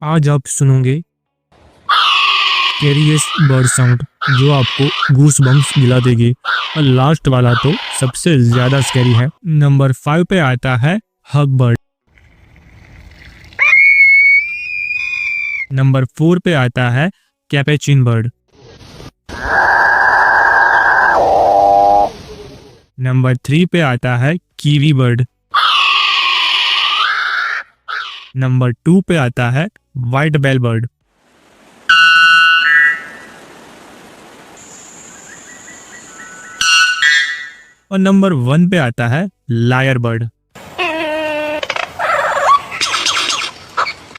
आज आप सुनोगे स्कैरियस्ट बर्ड साउंड जो आपको गूस बम्स दिला देगी। और लास्ट वाला तो सबसे ज्यादा स्कैरी है। नंबर 5 पे आता है हग बर्ड। नंबर 4 पे आता है कैपेचिन बर्ड। नंबर 3 पे आता है कीवी बर्ड। नंबर 2 पे आता है व्हाइट बेल बर्ड। और नंबर 1 पे आता है लायर बर्ड।